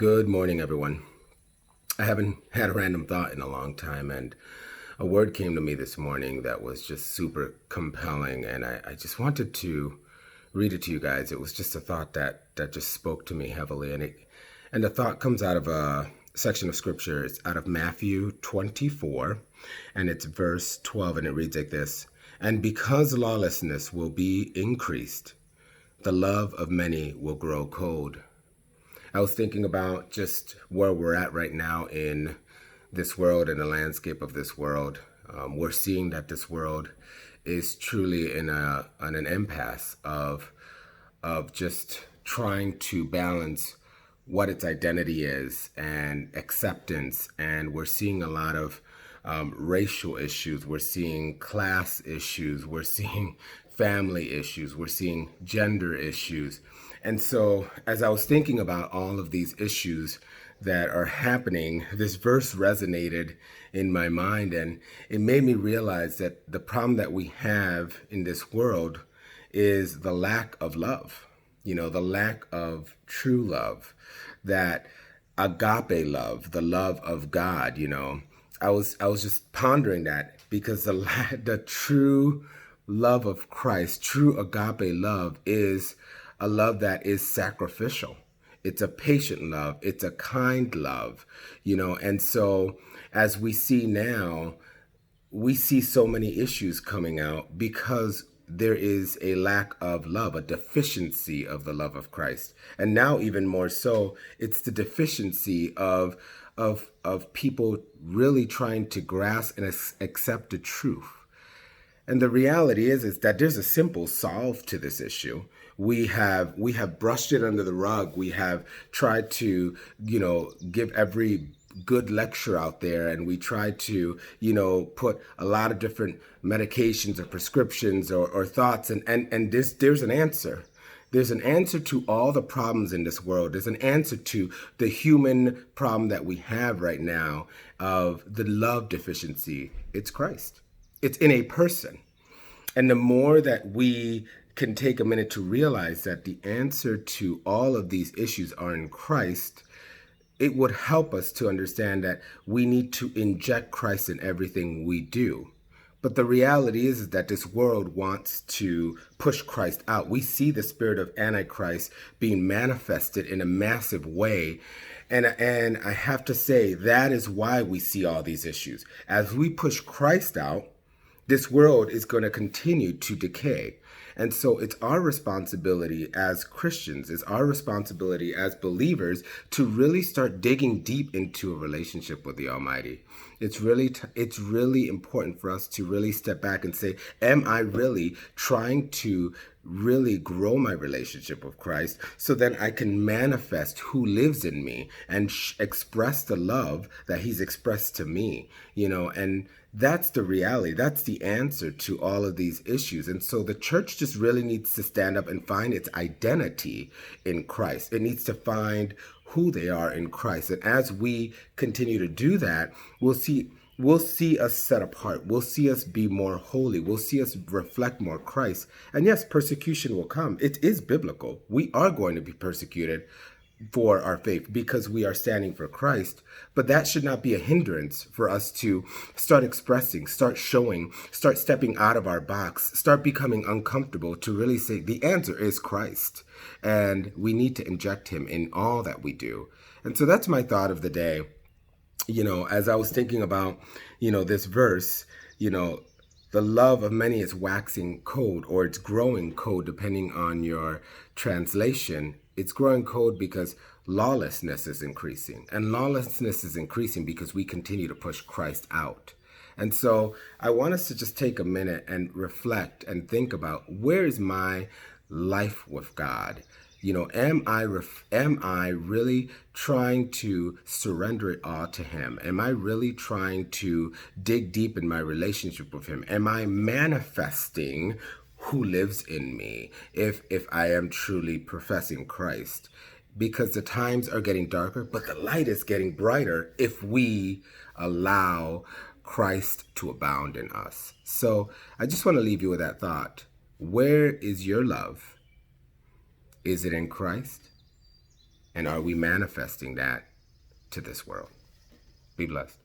Good morning, everyone. I haven't had a random thought in a long time, and a word came to me this morning that was just super compelling, and I just wanted to read it to you guys. It was just a thought that just spoke to me heavily, and the thought comes out of a section of scripture. It's out of Matthew 24, and it's verse 12, and it reads like this: "And because lawlessness will be increased, the love of many will grow cold." I was thinking about just where we're at right now in this world and the landscape of this world. We're seeing that this world is truly in an impasse of just trying to balance what its identity is and acceptance. And we're seeing a lot of racial issues. We're seeing class issues. We're seeing family issues. We're seeing gender issues. And so, as I was thinking about all of these issues that are happening, this verse resonated in my mind, and it made me realize that the problem that we have in this world is the lack of love, the lack of true love, that agape love, the love of God. I was just pondering that because the true love of Christ, true agape love, is a love that is sacrificial. It's a patient love. It's a kind love. And so as we see now, we see so many issues coming out because there is a lack of love, a deficiency of the love of Christ. And now even more so, it's the deficiency of people really trying to grasp and accept the truth. And the reality is that there's a simple solve to this issue. We have brushed it under the rug. We have tried to, give every good lecture out there, and we try to, put a lot of different medications or prescriptions or thoughts, and there's an answer. There's an answer to all the problems in this world. There's an answer to the human problem that we have right now of the love deficiency. It's Christ. It's in a person. And the more that we can take a minute to realize that the answer to all of these issues are in Christ, it would help us to understand that we need to inject Christ in everything we do. But the reality is that this world wants to push Christ out. We see the spirit of Antichrist being manifested in a massive way. And I have to say, that is why we see all these issues. As we push Christ out, this world is going to continue to decay. And so it's our responsibility as Christians, it's our responsibility as believers to really start digging deep into a relationship with the Almighty. It's really important for us to really step back and say, am I really trying to really grow my relationship with Christ so then I can manifest who lives in me and express the love that he's expressed to me, and that's the reality. That's the answer to all of these issues. And so the church just really needs to stand up and find its identity in Christ. It needs to find who they are in Christ. And as we continue to do that, we'll see us set apart. We'll see us be more holy. We'll see us reflect more Christ. And yes, persecution will come. It is biblical. We are going to be persecuted for our faith because we are standing for Christ. But that should not be a hindrance for us to start expressing, start showing, start stepping out of our box, start becoming uncomfortable to really say the answer is Christ. And we need to inject him in all that we do. And so that's my thought of the day. As I was thinking about, this verse, the love of many is waxing cold, or it's growing cold, depending on your translation. It's growing cold because lawlessness is increasing. And lawlessness is increasing because we continue to push Christ out. And so I want us to just take a minute and reflect and think about, where is my life with God? Am I really trying to surrender it all to him? Am I really trying to dig deep in my relationship with him? Am I manifesting who lives in me if I am truly professing Christ? Because the times are getting darker, but the light is getting brighter if we allow Christ to abound in us. So I just want to leave you with that thought. Where is your love? Is it in Christ? And are we manifesting that to this world? Be blessed.